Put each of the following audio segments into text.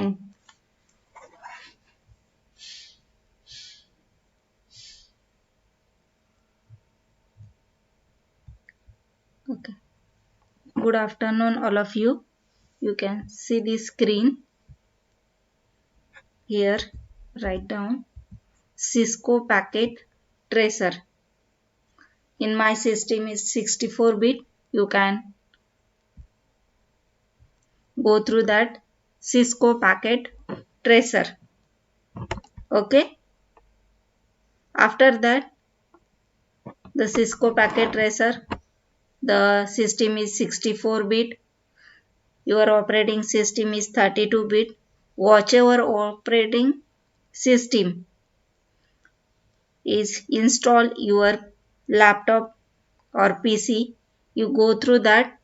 10. Okay. Good afternoon, all of you. You can see the screen here. Write down Cisco Packet Tracer. In my system is 64-bit. You can go through that Cisco Packet Tracer. Okay. After that, the Cisco Packet Tracer, the system is 64-bit. Your operating system is 32-bit. Whichever operating system is installed your laptop or PC, you go through that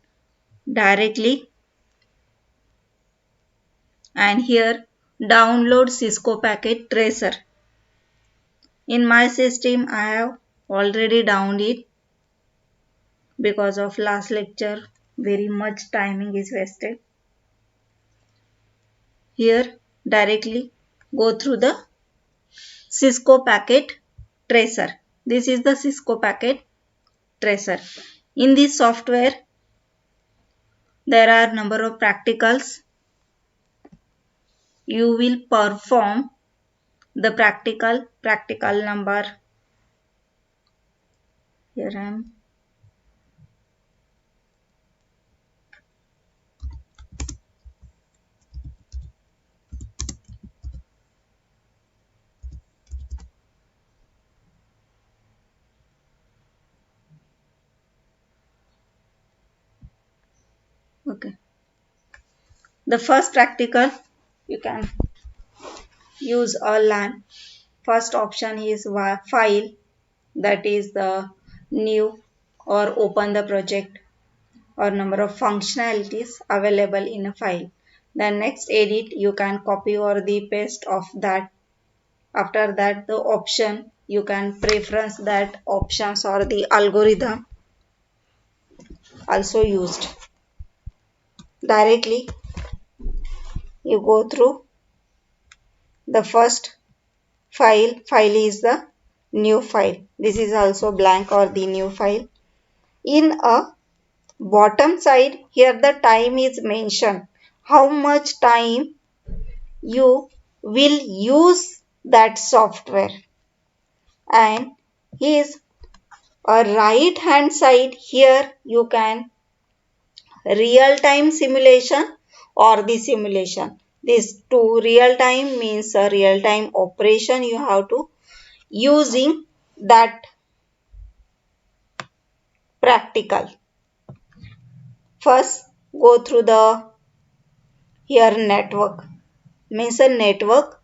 directly, and here download Cisco Packet Tracer. In my system I have already downloaded it. Because of last lecture very much timing is wasted. Here directly go through the Cisco Packet Tracer. This is the Cisco Packet Tracer. In this software there are number of practicals. You will perform the practical number. Here I am. Okay. The first practical, you can use a LAN. First option is file, that is the new or open the project or number of functionalities available in a file. Then next edit, you can copy or the paste of that. After that the option, you can preference that options or the algorithm also used. Directly you go through the first file is the new file. This is also blank or the new file. In a bottom side here the time is mentioned, how much time you will use that software, and his right hand side here you can real time simulation or the simulation. This two, real time means a real time operation you have to using that practical. First go through the here network, means a network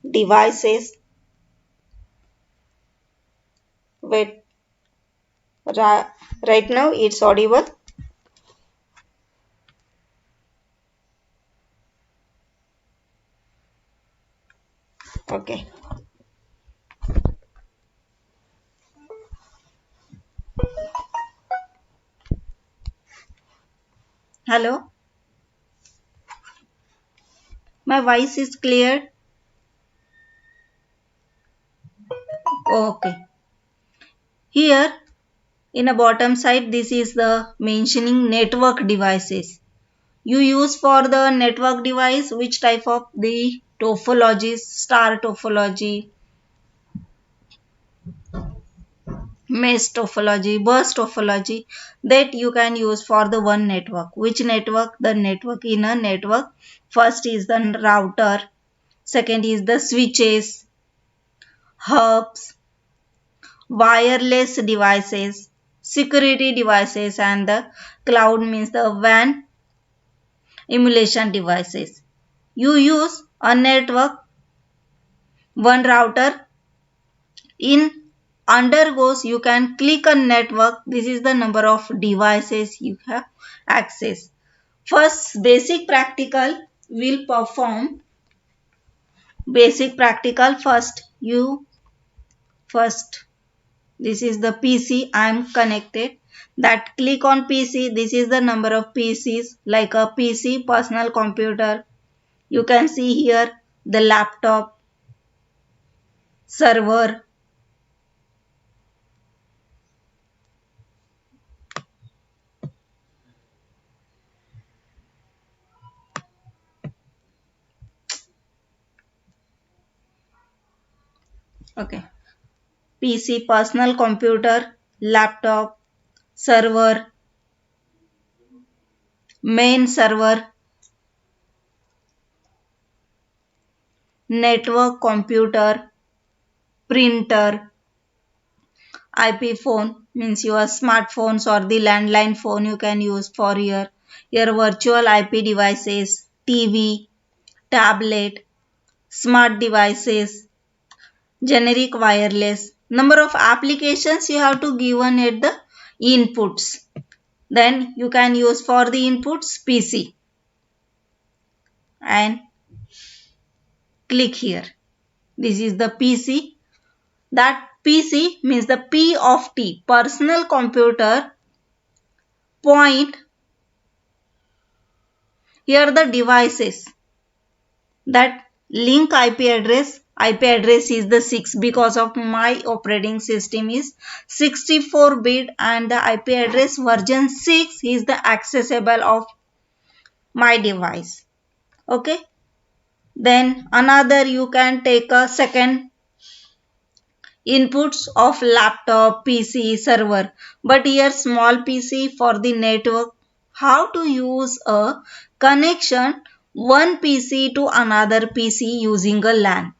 devices. Wait, right now it's audible. Okay. Hello, my voice is clear. Okay. Here in a bottom side, this is the mentioning network devices. You use for the network device which type of the topologies, star topology, mesh topology, bus topology, that you can use for the one network. Which network? The network. In a network, first is the router, second is the switches, hubs, wireless devices, security devices, and the cloud means the WAN emulation devices. You use a network, one router. In undergoes, you can click on network. This is the number of devices you have access. First basic practical will perform. Basic practical first. This is the PC I am connected. that click on PC. This is the number of PCs, like a PC, personal computer. You can see here the laptop, server. Okay. PC, personal computer, laptop, server, main server, network computer, printer, IP phone means your smartphones or the landline phone you can use for your virtual IP devices, TV, tablet, smart devices, generic wireless. Number of applications you have to given at the inputs. Then you can use for the inputs PC and click here. This is the PC. That PC means the P of T, personal computer. Point here the devices that link IP address is the 6 because of my operating system is 64-bit and the IP address version 6 is the accessible of my device. Okay, then another you can take a second inputs of laptop, PC, server, but here small PC for the network. How to use a connection one PC to another PC using a LAN.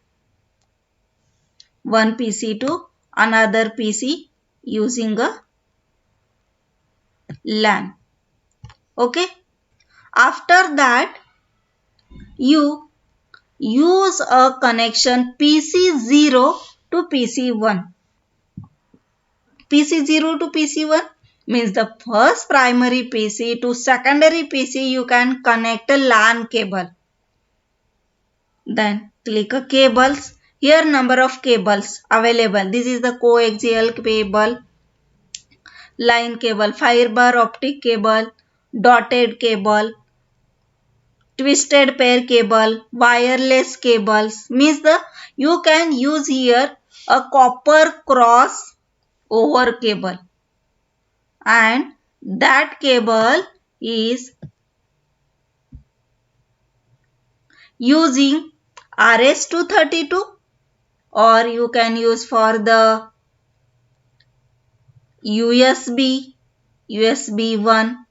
One PC to another PC using a LAN. Okay. After that, you use a connection PC0 to PC1. PC0 to PC1 means the first primary PC to secondary PC you can connect a LAN cable. Then click a cables. Here number of cables available. This is the coaxial cable, line cable, fiber optic cable, dotted cable, twisted pair cable, wireless cables. Means the you can use here a copper cross over cable. And that cable is using RS-232 or you can use for the USB, USB 1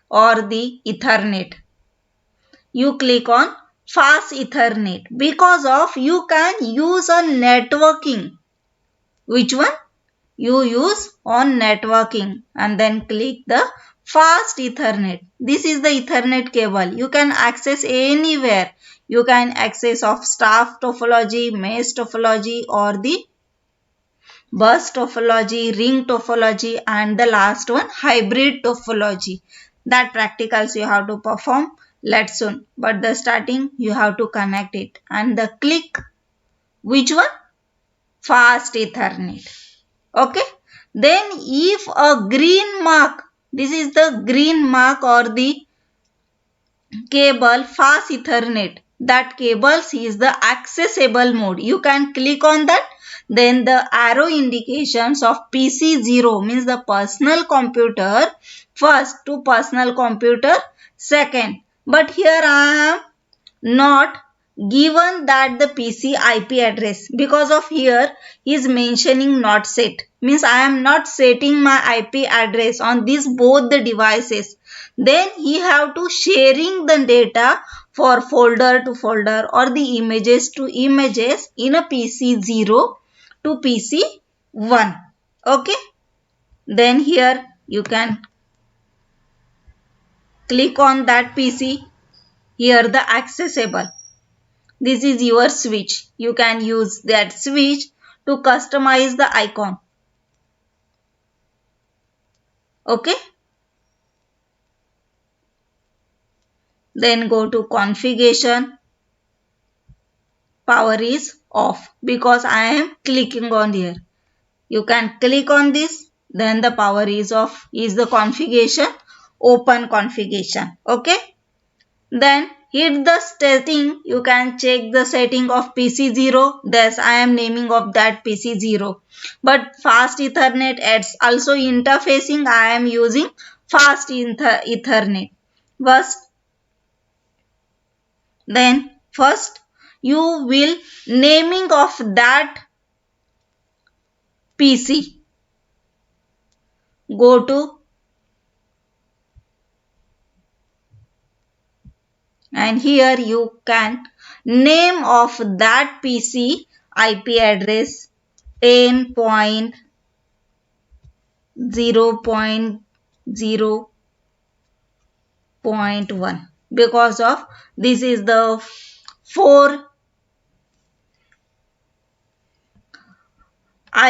or the Ethernet. You click on fast Ethernet because of you can use a networking. Which one? You use on networking and then click the fast Ethernet. This is the Ethernet cable. You can access anywhere. You can access of staff topology, mesh topology or the bus topology, ring topology and the last one hybrid topology. That practicals you have to perform. Let's soon. But the starting you have to connect it and the click which one? Fast Ethernet. Okay. Then if a green mark, this is the green mark or the cable fast Ethernet. That cables is the accessible mode. You can click on that. Then the arrow indications of PC0 means the personal computer first to personal computer second. But here I am not given that the PC IP address because of here he is mentioning not set means I am not setting my IP address on these both the devices. Then he have to sharing the data for folder to folder or the images to images in a PC0 to PC1. Okay. Then here you can click on that PC. Here the accessible. This is your switch. You can use that switch to customize the icon. Okay. Then go to configuration. Power is off because I am clicking on here. You can click on this then the power is off. Is the configuration open configuration? Okay. Then hit the setting. You can check the setting of PC0. Thus I am naming of that PC0. But fast Ethernet adds also interfacing. I am using fast Ethernet. Then first you will naming of that PC. Go to and here you can name of that PC IP address 10.0.0.1 because of this is the 4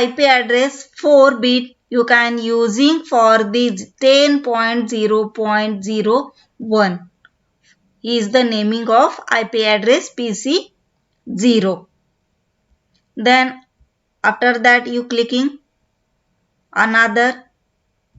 IP address 4 bit you can using for the 10.0.01 is the naming of IP address PC0. Then after that you clicking another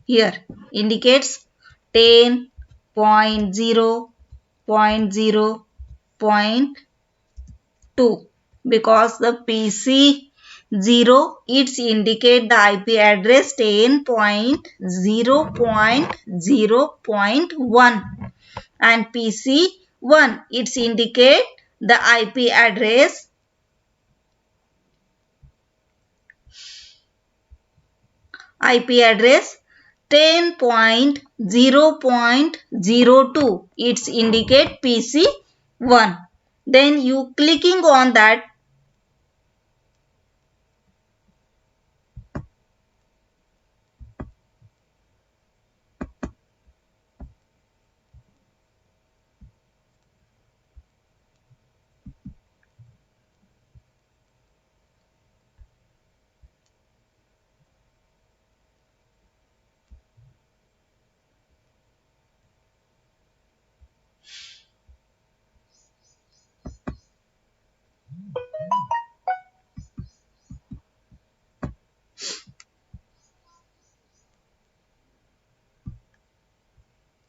here indicates 10.0.0.2 because the PC0 it's indicate the IP address 10.0.0.1 and PC1 it's indicate the IP address 10.0.02 it's indicate PC1. Then you clicking on that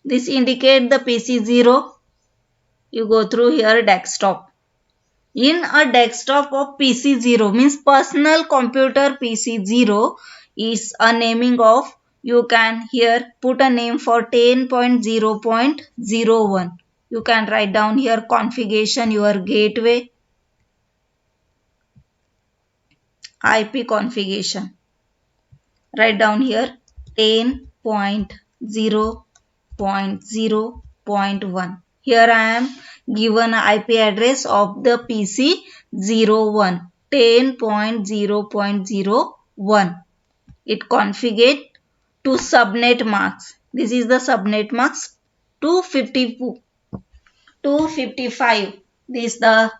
this indicate the PC0. You go through here desktop. In a desktop of PC0 means personal computer PC0 is a naming of you can here put a name for 10.0.01. You can write down here configuration your gateway IP configuration. Write down here 10.0.0.1. Here I am given IP address of the PC01 10.0.01. It configured to subnet masks. This is the subnet mask 255. This is the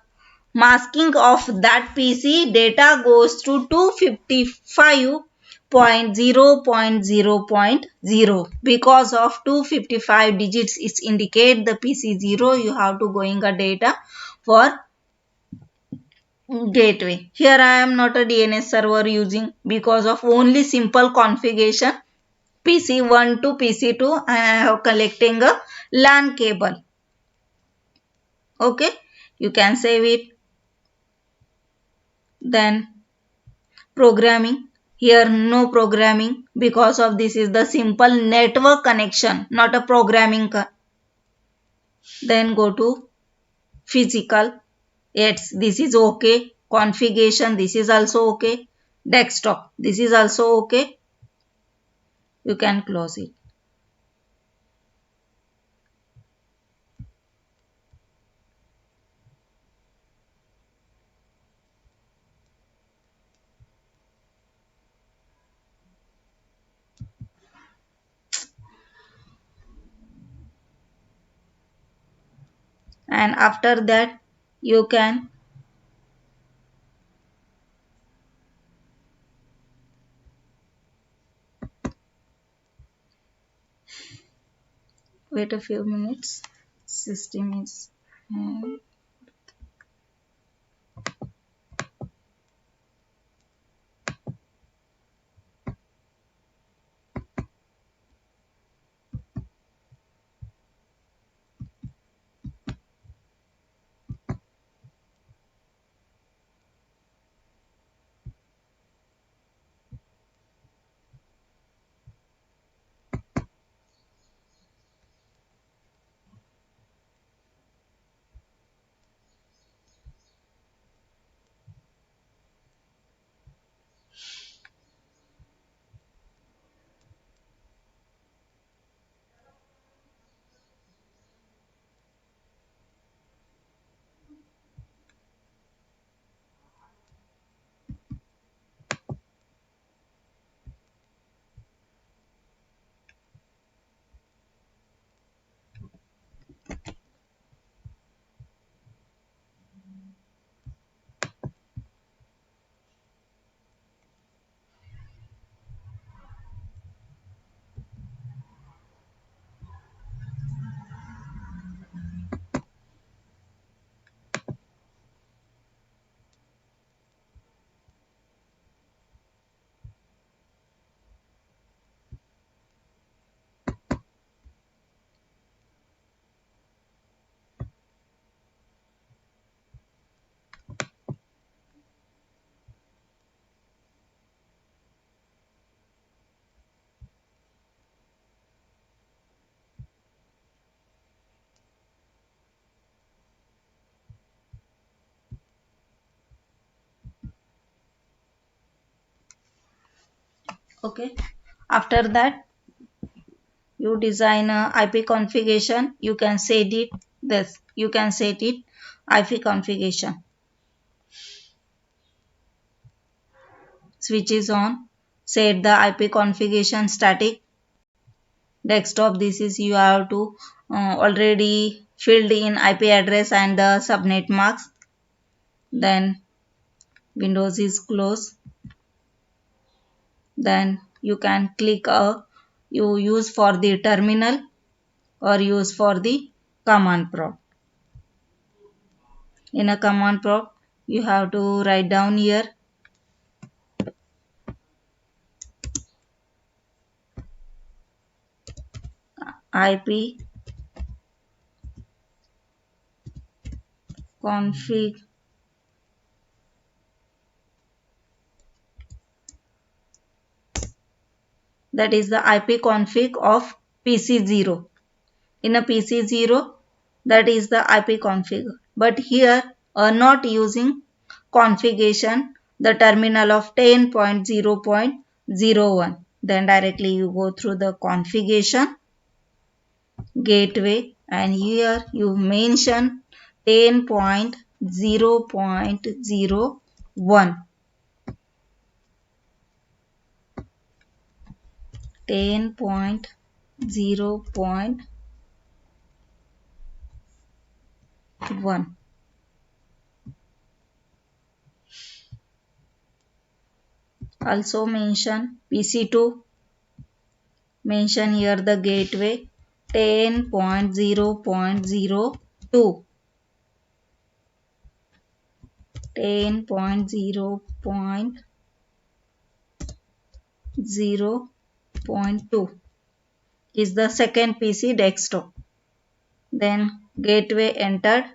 masking of that PC data goes to 255.0.0.0 because of 255 digits it indicate the PC0 you have to going a data for gateway. Here I am not a DNS server using because of only simple configuration PC1 to PC2 and I have collecting a LAN cable. Okay, you can save it. Then programming. Here no programming because of this is the simple network connection, not a programming. Then go to physical. Yes, this is okay. Configuration, this is also okay. Desktop, this is also okay. You can close it. And after that you can wait a few minutes. System is Okay. After that, you design a IP configuration. You can set it this. You can set it IP configuration. Switch is on. Set the IP configuration static. Desktop. This is you have to already filled in IP address and the subnet marks. Then Windows is closed. Then you can click you use for the terminal or use for the command prompt. In a command prompt, you have to write down here IP config, that is the IP config of PC0. In a PC0, that is the IP config. But here not using configuration, the terminal of 10.0.01. Then directly you go through the configuration gateway and here you mention 10.0.01. 10.0.1. Also mention PC2. Mention here the gateway 10.0.02. 10.0.0.2 is the second PC desktop. Then gateway entered.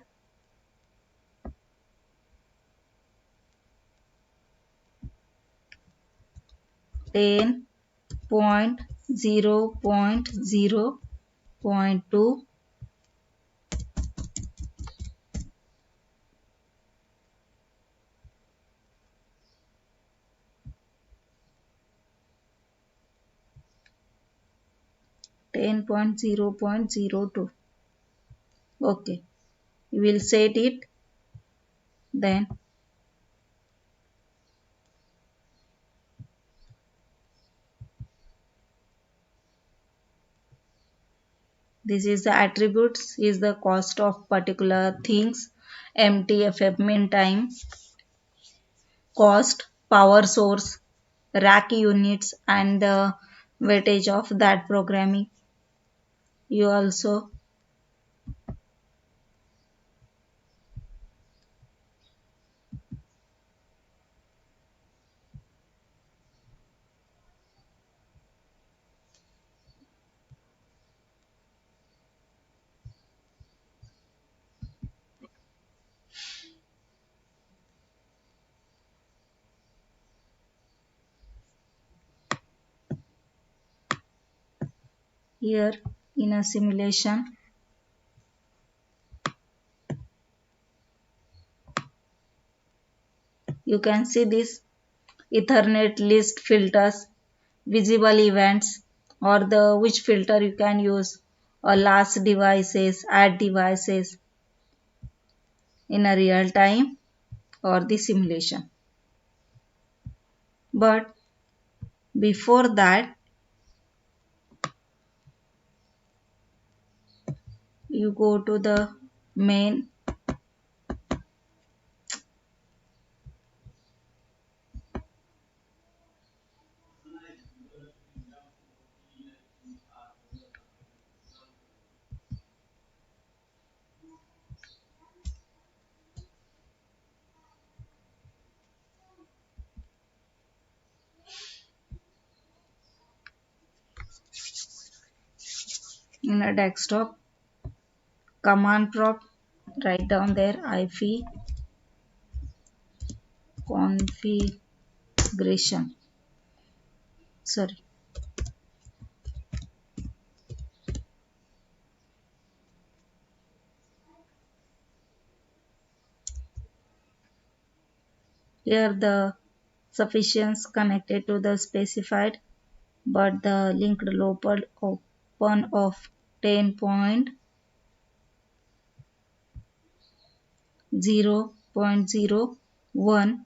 10.0.0.2. 10.0.02. Okay, you will set it. Then this is the attributes, is the cost of particular things, MTFF mean time, cost, power source, rack units and the weightage of that programming. You also here in a simulation you can see this Ethernet list filters, visible events or the which filter you can use or last devices, add devices in a real time or the simulation. But before that you go to the main in a desktop command prompt, write down there IP configuration. Sorry. Here the sufficiency connected to the specified but the linked local open of 10.0.01.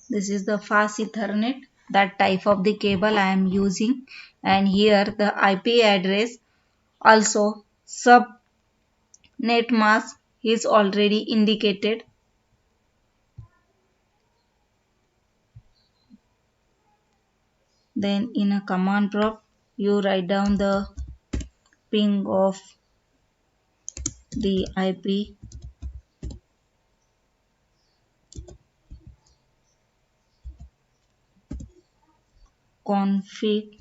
This is the fast Ethernet, that type of the cable I am using, and here the IP address, also subnet mask is already indicated. Then in a command prompt you write down the ping of the IP config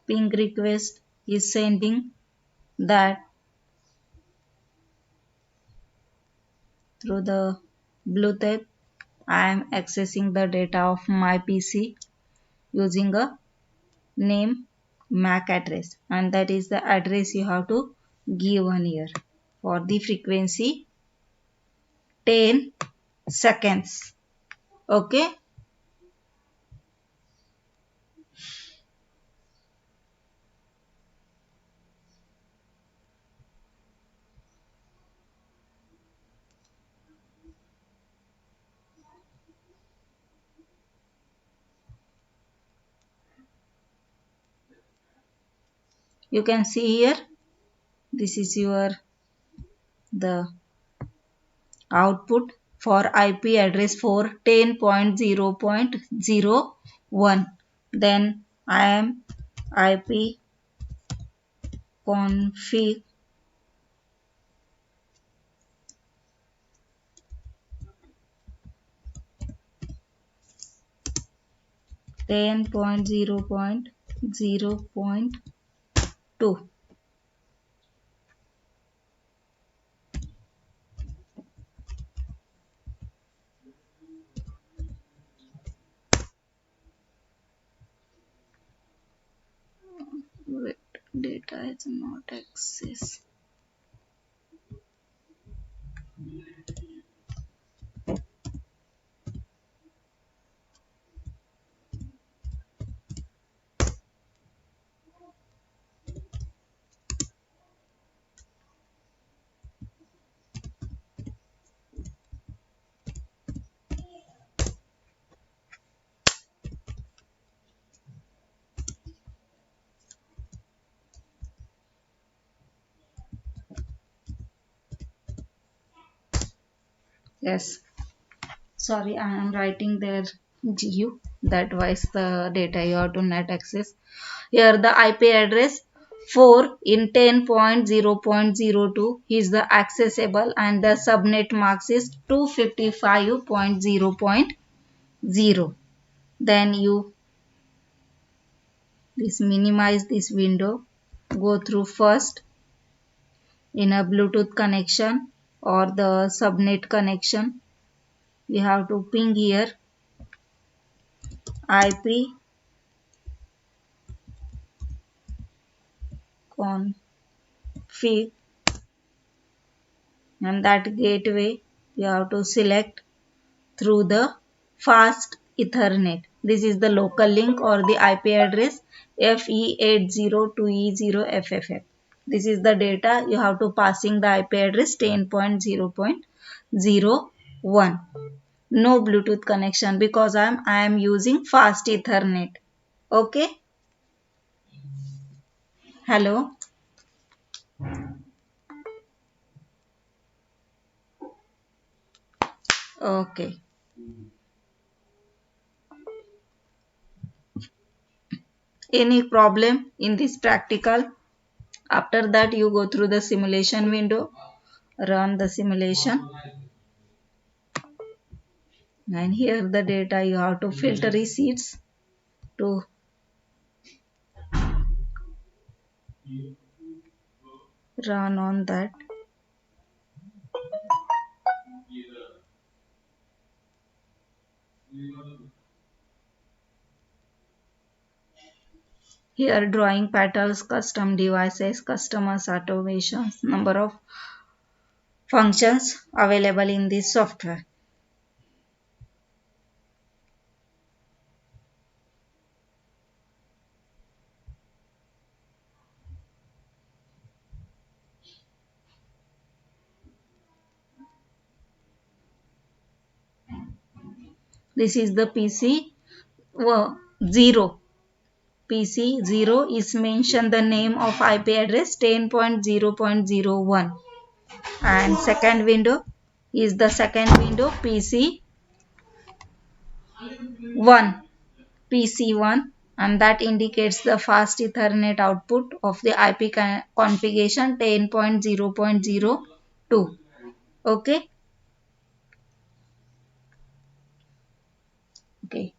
ping request is sending that through the Bluetooth. I am accessing the data of my PC using a name MAC address, and that is the address you have to give on here. For the frequency 10 seconds. Okay. You can see here, this is your the output for IP address for 10.0.01. Then I am IP config 10.0.0.2. Wait, data is not accessed. Yes, sorry, I am writing there GU, that was the data you have to net access. Here the IP address 4 in 10.0.02 is the accessible, and the subnet max is 255.0.0. Then you minimize this window, go through first in a Bluetooth connection or the subnet connection. You have to ping here IP config, and that gateway you have to select through the fast Ethernet. This is the local link or the IP address FE802E0FFF. This is the data you have to passing the IP address 10.0.01. No Bluetooth connection because I am using fast Ethernet. Okay. Hello. Okay. Any problem in this practical? After that you go through the simulation window, run the simulation, and here the data you have to filter receipts to run on that. Here drawing patterns, custom devices, customers automations, number of functions available in this software. This is the PC 0. PC 0 is mentioned the name of IP address 10.0.01, and second window is the second window PC 1, PC1, and that indicates the fast Ethernet output of the IP configuration 10.0.02. Okay. Okay.